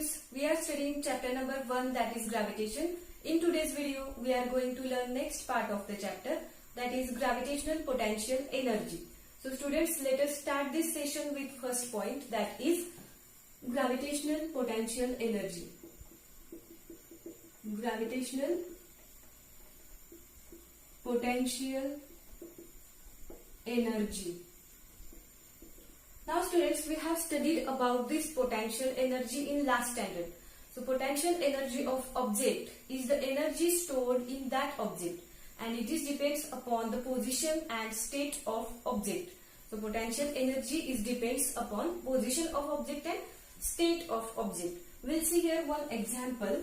students, we are studying chapter number 1, that is gravitation. In today's video, we are going to learn next part of the chapter, that is gravitational potential energy. So students, let us start this session with first point, that is gravitational potential energy. Gravitational potential energy. Now students, we have studied about this potential energy in last standard. So potential energy of object is the energy stored in that object, and it is depends upon the position and state of object. So potential energy is depends upon position of object and state of object. We'll see here one example.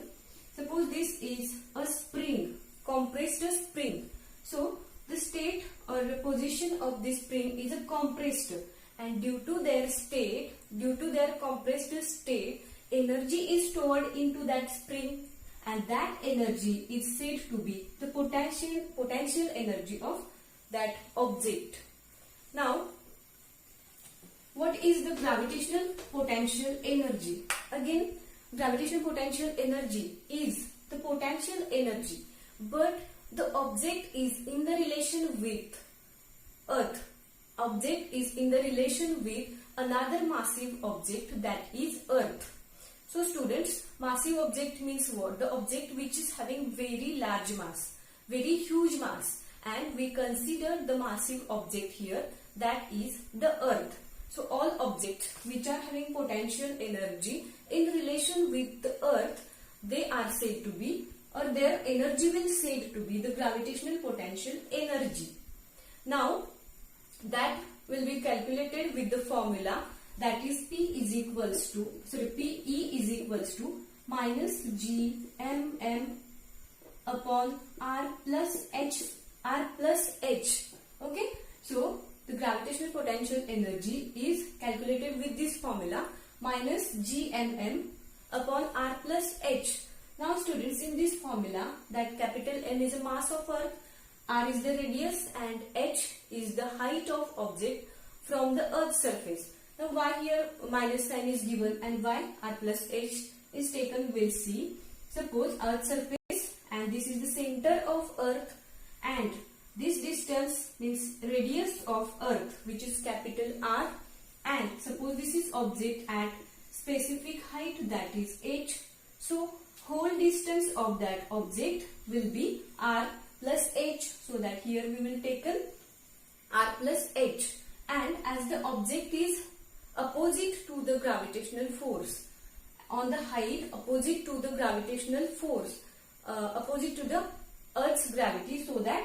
Suppose this is a spring, compressed spring. So the state or the position of this spring is a compressed, and due to their state, due to their compressed state, energy is stored into that spring, and that energy is said to be the potential energy of that object. Now, what is the gravitational potential energy? Again, gravitational potential energy is the potential energy, but the object is in the relation with Earth. Object is in the relation with another massive object, that is Earth. So students, massive object means what? The object which is having very large mass, very huge mass, and we consider the massive object here, that is the Earth. So all objects which are having potential energy in relation with the Earth, they are said to be, or their energy will said to be the gravitational potential energy. Now that will be calculated with the formula, that is PE is equals to minus GMM upon R plus H. Okay, so the gravitational potential energy is calculated with this formula, minus GMM upon R plus H. Now students, in this formula, that capital M is a mass of Earth, R is the radius, and H is the height of object from the Earth's surface. Now why here minus sign is given and why R plus H is taken, we'll see. Suppose Earth's surface, and this is the center of Earth, and this distance means radius of Earth, which is capital R, and suppose this is object at specific height, that is H. So whole distance of that object will be R plus H, so that here we will take R plus H, and as the object is opposite to the gravitational force on the height, opposite to the gravitational force, opposite to the Earth's gravity, so that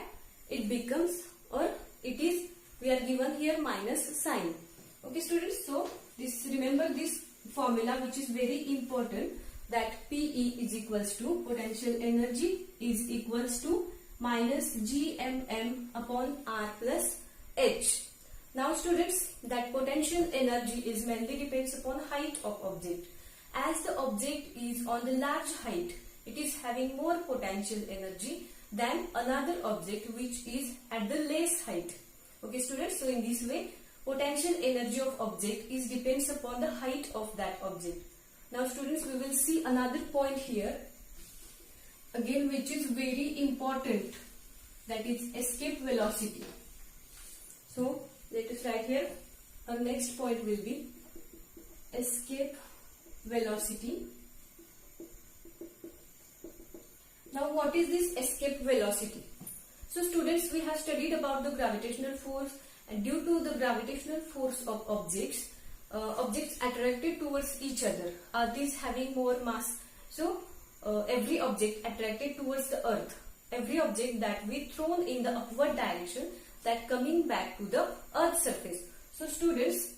it becomes, or it is, we are given here minus sign. Okay students, so this, remember this formula which is very important, that PE is equals to potential energy is equals to minus GMM upon R plus H. Now students, that potential energy is mainly depends upon height of object. As the object is on the large height, it is having more potential energy than another object which is at the less height. Okay students, so in this way, potential energy of object is depends upon the height of that object. Now students, we will see another point here, again which is very important, that is escape velocity. So let us write here, our next point will be escape velocity. Now what is this escape velocity? So students, we have studied about the gravitational force, and due to the gravitational force of objects, objects attracted towards each other, are these having more mass? So every object attracted towards the Earth, every object that we thrown in the upward direction, that coming back to the Earth's surface. So students,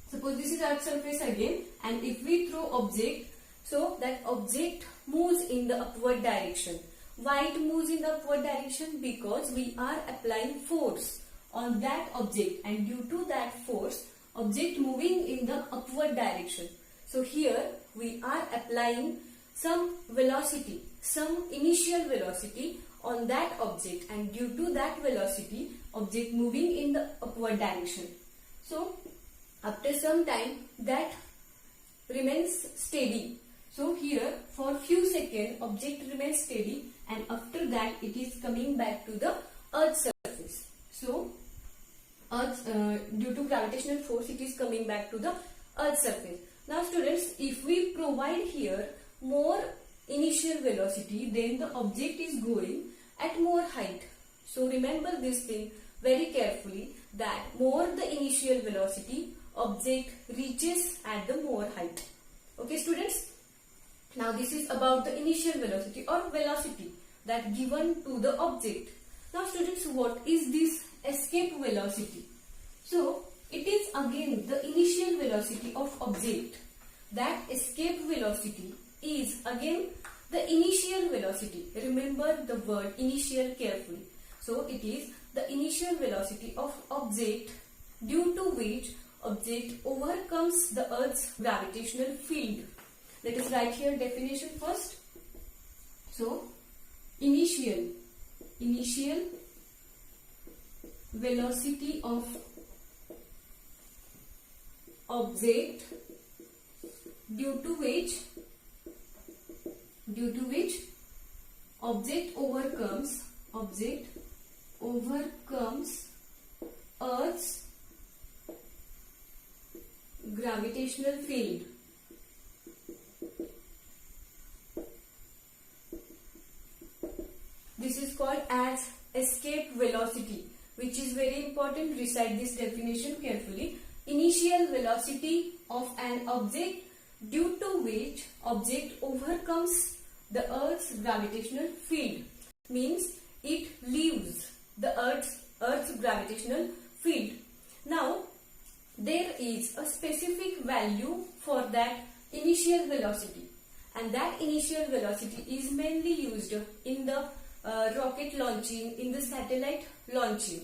suppose this is Earth's surface again, and if we throw object, so that object moves in the upward direction. Why it moves in the upward direction? Because we are applying force on that object, and due to that force, object moving in the upward direction. So here we are applying some velocity, some initial velocity on that object, and due to that velocity, object moving in the upward direction. So after some time that remains steady. object remains steady, and after that it is coming back to the Earth's surface. So due to gravitational force, it is coming back to the Earth's surface. Now students, if we provide here more initial velocity, then the object is going at more height. So remember this thing very carefully, that more the initial velocity, object reaches at the more height. Okay students, now this is about the initial velocity or velocity that given to the object. Now students, what is this escape velocity? So it is again the initial velocity of object. That escape velocity is again the initial velocity. Remember the word initial carefully. So it is the initial velocity of object due to which object overcomes the Earth's gravitational field. Let us write here definition first. So initial velocity of object due to which object overcomes Earth's gravitational field. This is called as escape velocity, which is very important. Recite this definition carefully. Initial velocity of an object due to which object overcomes the Earth's gravitational field, means it leaves the Earth's gravitational field. Now there is a specific value for that initial velocity, and that initial velocity is mainly used in the rocket launching, in the satellite launching.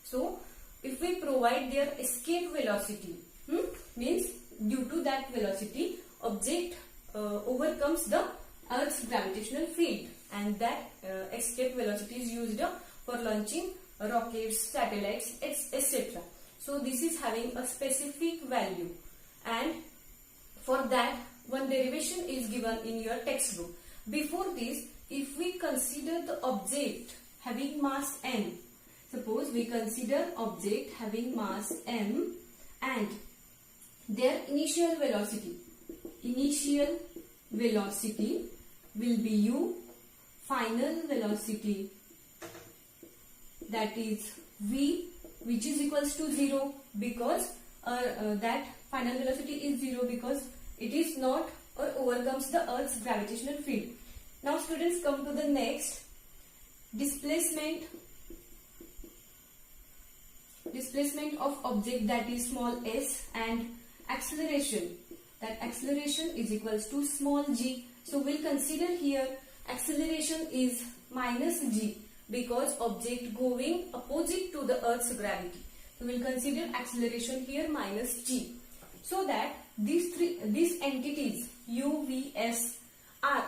So if we provide their escape velocity, means due to that velocity object overcomes the Earth's gravitational field, and that escape velocity is used for launching rockets, satellites, etc. So this is having a specific value, and for that one derivation is given in your textbook. Before this, if we consider the object having mass m, suppose we consider object having mass m and their initial velocity will be u, final velocity that is v, which is equals to 0, because that final velocity is 0 because it is not or overcomes the Earth's gravitational field. Now students, come to the next, displacement of object, that is small s, and acceleration, that acceleration is equals to small g. So we'll consider here acceleration is minus g because object going opposite to the Earth's gravity. So we'll consider acceleration here minus g, so that these entities u, v, s are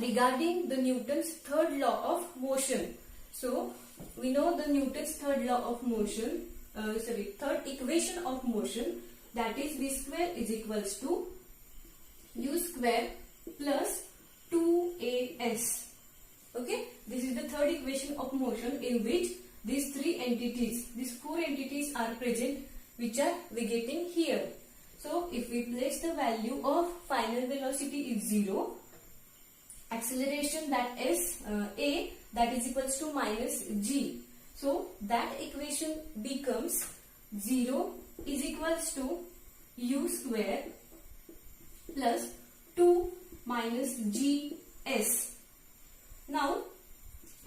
regarding the Newton's third law of motion. So we know the Newton's third law of motion, third equation of motion, that is v square is equals to u square plus 2as. Okay, this is the third equation of motion in which these four entities are present, which are we getting here. So if we place the value of final velocity is 0, acceleration, that is a, that is equals to minus g. So that equation becomes 0 is equals to u square plus 2 minus gs. Now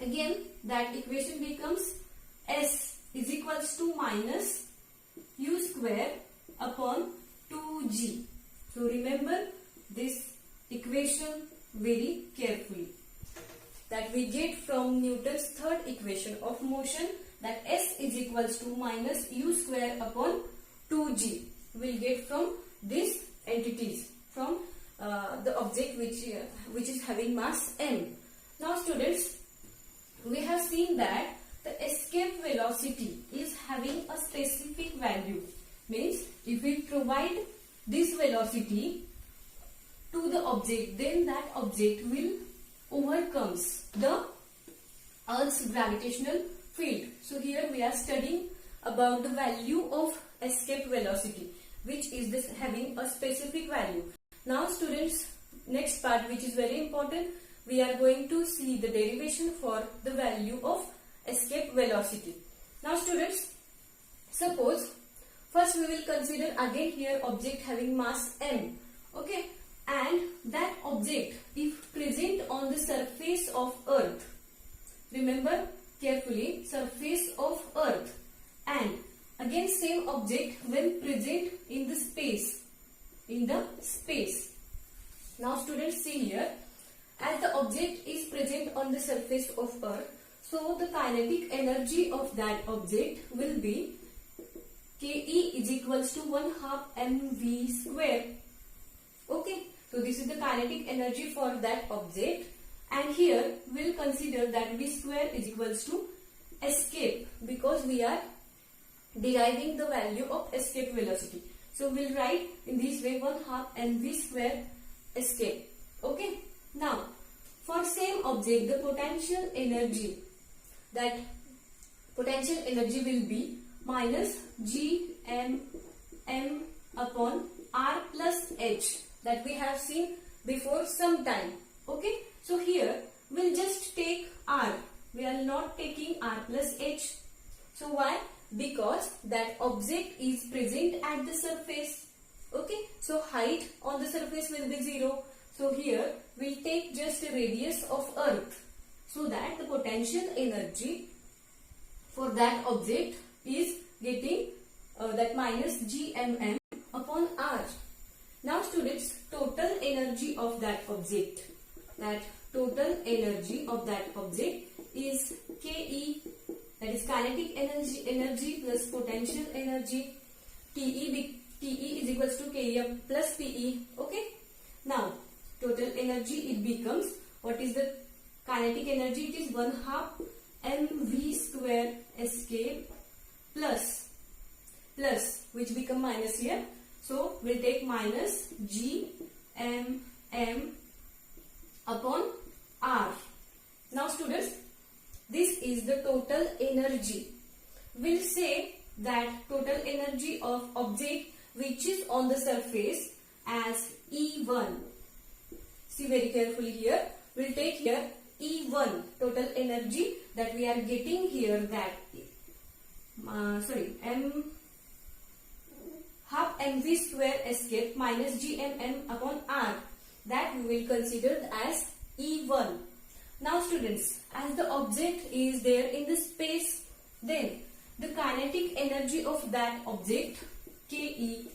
again that equation becomes s is equals to minus u square upon 2g. So remember this equation very carefully, that we get from Newton's third equation of motion, that s is equals to minus u square upon 2g. We'll get from these entities, from the object which is having mass m. Now students, we have seen that the escape velocity is having a specific value, means if we provide this velocity to the object, then that object will overcomes the Earth's gravitational field. So here we are studying about the value of escape velocity, which is this having a specific value. Now students, next part which is very important, we are going to see the derivation for the value of escape velocity. Now students, suppose first we will consider again here object having mass m, okay, and that object if present on the surface of Earth, remember carefully, surface of Earth, and again same object when present in the space, Now students, see here, as the object is present on the surface of Earth, so the kinetic energy of that object will be Ke is equals to 1/2 mv square. Okay, so this is the kinetic energy for that object, and here we'll consider that v square is equals to escape, because we are deriving the value of escape velocity. So we'll write in this way 1/2 mv square escape. Okay, now for same object the potential energy will be minus gmm upon r plus h, that we have seen before some time. Okay, so here we'll just take r, we are not taking r plus h. So why? Because that object is present at the surface. Okay, so height on the surface will be 0. So here we'll take just a radius of Earth, so that the potential energy for that object is getting that minus gmm upon r. Now students, total energy of that object is Ke, that is kinetic energy plus potential energy. Te is equals to Ke plus Pe. Okay, now total energy, it becomes, what is the kinetic energy? It is 1/2 mv square escape plus which become minus here, so we'll take minus gmm upon r. Now students, this is the total energy. We'll say that total energy of object which is on the surface as E1. See very carefully here, we'll take here E1, total energy that we are getting here, that half mv square escape minus gmm upon r, that we will consider as E1. Now students, as the object is there in the space, then the kinetic energy of that object Ke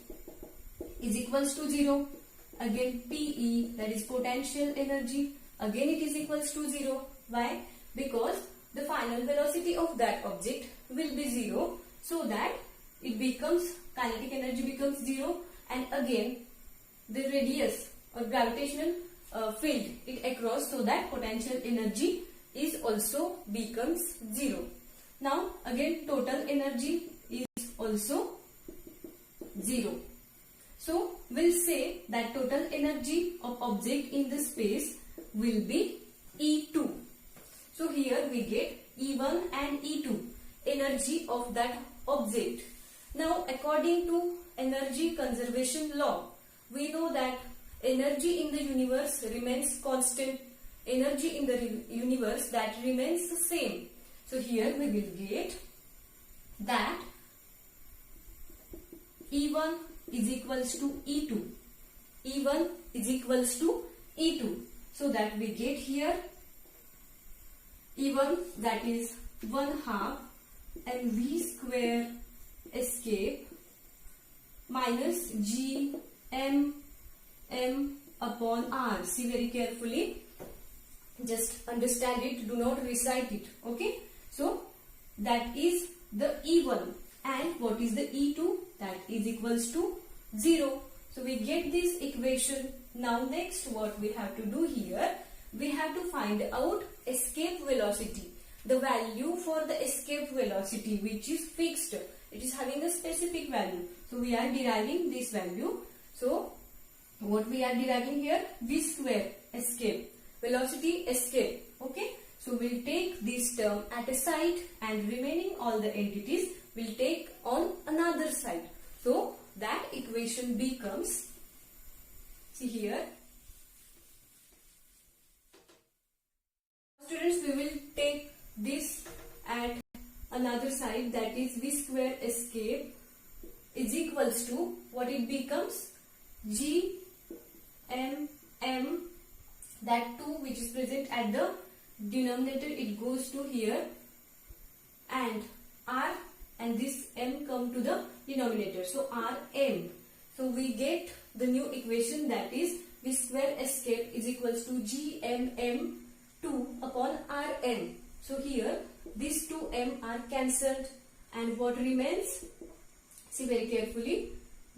is equals to 0. Again Pe, that is potential energy, again it is equals to 0. Why? Because the final velocity of that object will be 0, so that it becomes, kinetic energy becomes 0, and again the radius or gravitational field it across, so that potential energy is also becomes 0. Now again total energy is also 0. So we'll say that total energy of object in the space will be E2. So here we get E1 and E2, energy of that object. Now according to energy conservation law, we know that energy in the universe remains constant. Energy in the universe that remains the same. So here we will get that E1 is equals to E2. E1 is equals to E2. So that we get here E1, that is 1/2 mv square escape minus gmm upon r. See very carefully, just understand it, do not recite it. Okay, so that is the E1, and what is the E2? That is equals to 0. So we get this equation. Now next what we have to do here, we have to find out escape velocity, the value for the escape velocity which is fixed. It is having a specific value. So we are deriving this value. So what we are deriving here? V square escape. velocity escape. Okay, so we'll take this term at a side and remaining all the entities will take on another side. So that equation becomes, see here, students, we will take this at another side, that is v square escape is equals to what it becomes, g m m, that 2 which is present at the denominator, it goes to here, and r and this m come to the denominator, so rm. So we get the new equation, that is v square escape is equals to gmm 2 upon rm. So here these 2m are cancelled, and what remains, see very carefully,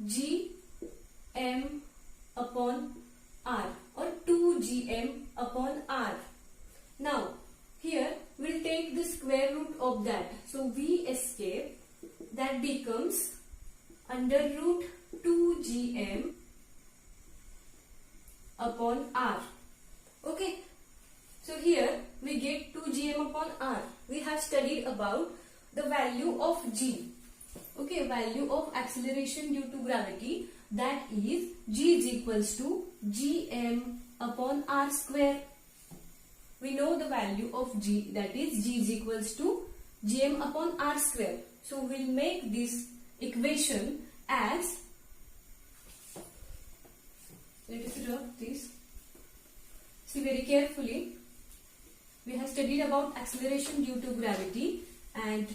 gm upon r, or 2gm upon r. Now here we'll take the square root of that, so v escape, that becomes under root 2gm upon r. Okay, so here we get 2gm upon r. We have studied about the value of g. Okay, value of acceleration due to gravity, that is g is equals to gm upon r square. We know the value of g, that is g is equals to gm upon r square. So we'll make this equation as, let us rub this. See very carefully, we have studied about acceleration due to gravity, and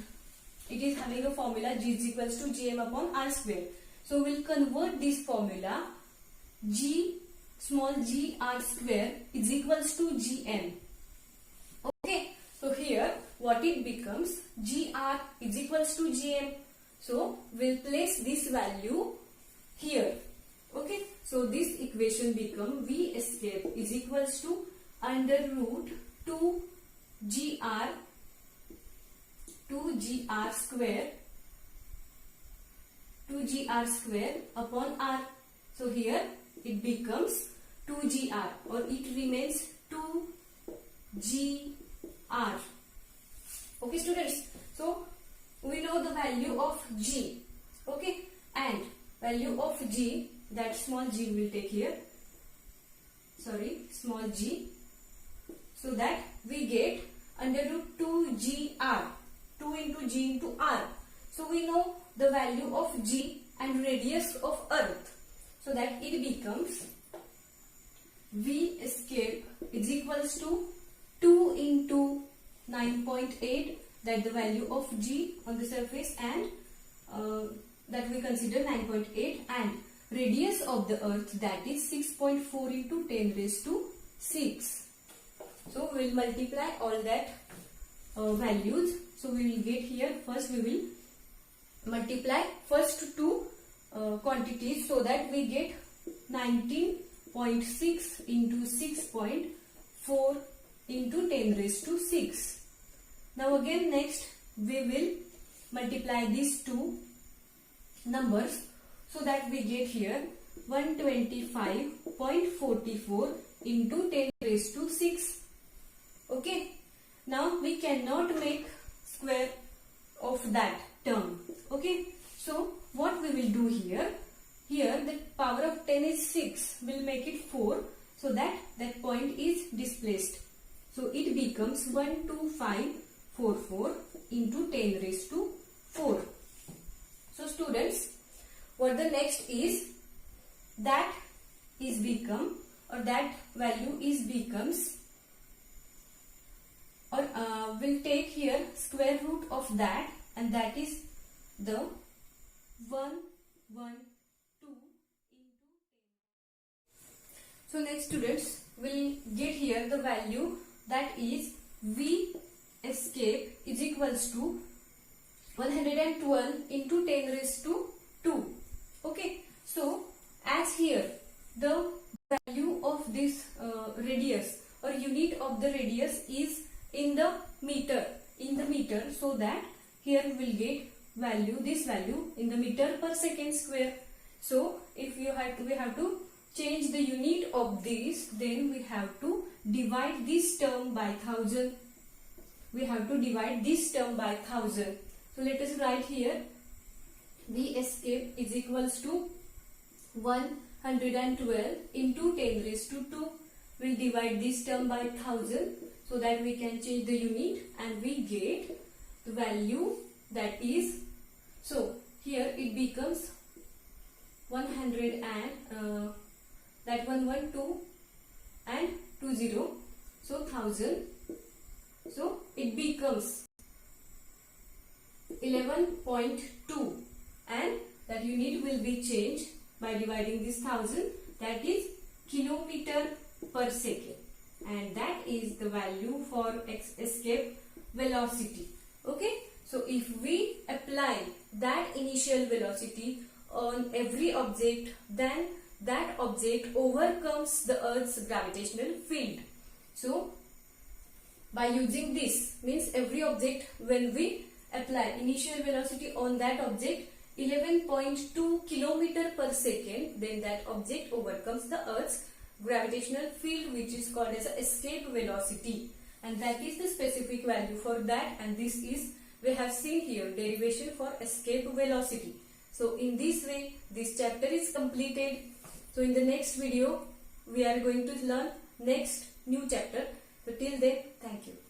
it is having a formula g is equals to gm upon r square. So we'll convert this formula, g small g r square is equals to gm. Okay, so here what it becomes, gr is equals to gm. So we'll place this value here. Okay, so this equation become v escape is equals to under root 2gr square upon r. So here it becomes 2gr, or it remains 2gr. Okay students, so we know the value of g. Okay, and value of g, that small g will take here, sorry, small g, so that we get under root 2gr, 2 into g into r. So we know the value of g and radius of earth, so that it becomes v escape is equals to 2 into 9.8, that the value of g on the surface, and that we consider 9.8, and radius of the earth, that is 6.4 into 10 raised to 6. So we will multiply all that values. So we will get here, first we will multiply first two quantities, so that we get 19.6 into 6.4 into 10 raised to 6. Now again next we will multiply these two numbers, so that we get here 125.44 into 10 raised to 6. Okay, now we cannot make square of that term. Okay, so what we will do here, the power of 10 is 6, we'll make it 4, so that point is displaced. So it becomes 12544 into 10 raised to 4. So students, what the next is, that is become, or that value is becomes, or we'll take here square root of that, and that is the 112 into 10. So next students, we'll get here the value, that is v escape is equals to 112 into 10 raised to 2. Okay, so as here the value of this radius, or unit of the radius, is in the meter, so that here we will get value, this value in the meter per second square. So if we have to change the unit of this, then we have to divide this term by 1000. We have to divide this term by 1000. So let us write here, V escape is equals to 112 into 10 raised to 2. We'll divide this term by 1000 so that we can change the unit and we get the value that is, so here it becomes 100 and that 112 and 20, so 1000, so it becomes 11.2 and that unit will be changed by dividing this 1000, that is kilometer per second, and that is the value for escape velocity. Okay, so if we apply that initial velocity on every object, then that object overcomes the Earth's gravitational field. So by using this, means every object, when we apply initial velocity on that object 11.2 kilometer per second, then that object overcomes the Earth's gravitational field, which is called as escape velocity, and that is the specific value for that. And this is, we have seen here, derivation for escape velocity. So in this way this chapter is completed. So in the next video we are going to learn next new chapter. So till then, thank you.